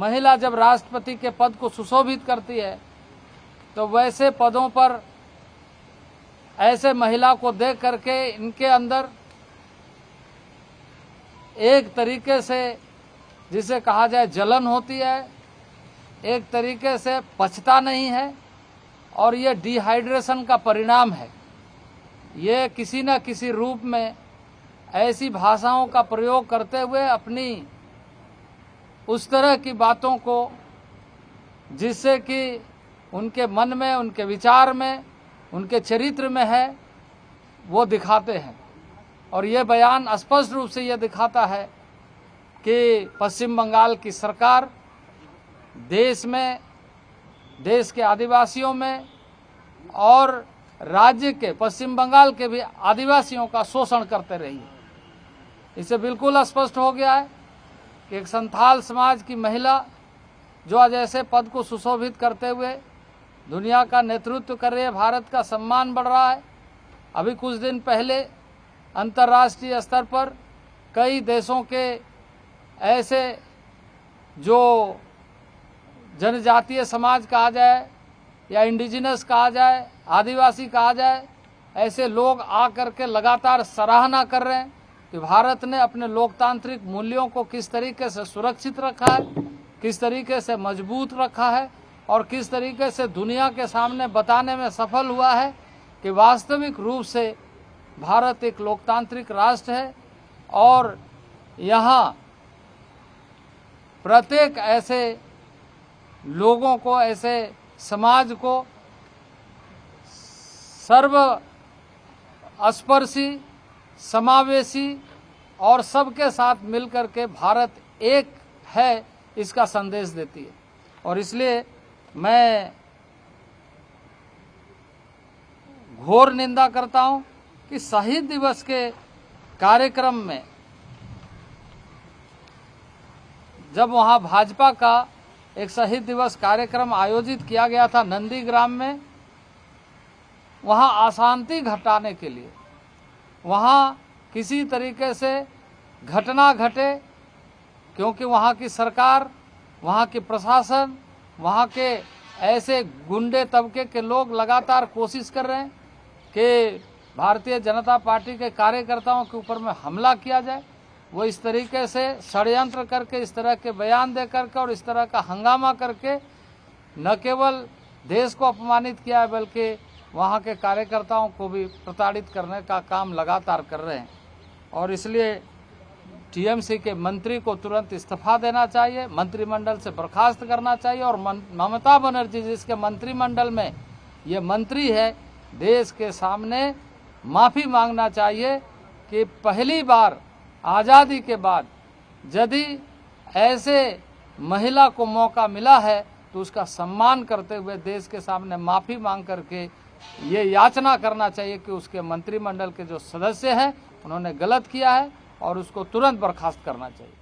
महिला जब राष्ट्रपति के पद को सुशोभित करती है तो वैसे पदों पर ऐसे महिला को देख करके इनके अंदर एक तरीके से जिसे कहा जाए जलन होती है, एक तरीके से पचता नहीं है और ये डिहाइड्रेशन का परिणाम है। ये किसी न किसी रूप में ऐसी भाषाओं का प्रयोग करते हुए अपनी उस तरह की बातों को जिससे कि उनके मन में, उनके विचार में, उनके चरित्र में है वो दिखाते हैं। और ये बयान स्पष्ट रूप से ये दिखाता है कि पश्चिम बंगाल की सरकार देश में, देश के आदिवासियों में और राज्य के, पश्चिम बंगाल के भी आदिवासियों का शोषण करते रही है। इससे बिल्कुल स्पष्ट हो गया है कि एक संथाल समाज की महिला जो आज ऐसे पद को सुशोभित करते हुए दुनिया का नेतृत्व कर रही है, भारत का सम्मान बढ़ रहा है। अभी कुछ दिन पहले अंतर्राष्ट्रीय स्तर पर कई देशों के ऐसे जो जनजातीय समाज कहा जाए या इंडिजिनस कहा जाए, आदिवासी कहा जाए, ऐसे लोग आकर के लगातार सराहना कर रहे हैं कि भारत ने अपने लोकतांत्रिक मूल्यों को किस तरीके से सुरक्षित रखा है, किस तरीके से मजबूत रखा है और किस तरीके से दुनिया के सामने बताने में सफल हुआ है कि वास्तविक रूप से भारत एक लोकतांत्रिक राष्ट्र है और यहाँ प्रत्येक ऐसे लोगों को, ऐसे समाज को सर्वस्पर्शी, समावेशी और सबके साथ मिलकर के भारत एक है, इसका संदेश देती है। और इसलिए मैं घोर निंदा करता हूं कि शहीद दिवस के कार्यक्रम में जब वहां भाजपा का एक शहीद दिवस कार्यक्रम आयोजित किया गया था नंदीग्राम में, वहां अशांति घटाने के लिए, वहां किसी तरीके से घटना घटे, क्योंकि वहां की सरकार, वहां की प्रशासन, वहां के ऐसे गुंडे तबके के लोग लगातार कोशिश कर रहे हैं कि भारतीय जनता पार्टी के कार्यकर्ताओं के ऊपर में हमला किया जाए। वो इस तरीके से षड्यंत्र करके, इस तरह के बयान दे करके और इस तरह का हंगामा करके न केवल देश को अपमानित किया है बल्कि वहाँ के कार्यकर्ताओं को भी प्रताड़ित करने का काम लगातार कर रहे हैं। और इसलिए टीएमसी के मंत्री को तुरंत इस्तीफा देना चाहिए, मंत्रिमंडल से बर्खास्त करना चाहिए और ममता बनर्जी जिसके मंत्रिमंडल में ये मंत्री है, देश के सामने माफ़ी मांगना चाहिए कि पहली बार आज़ादी के बाद यदि ऐसे महिला को मौका मिला है तो उसका सम्मान करते हुए देश के सामने माफ़ी मांग करके ये याचना करना चाहिए कि उसके मंत्रिमंडल के जो सदस्य हैं उन्होंने गलत किया है और उसको तुरंत बर्खास्त करना चाहिए।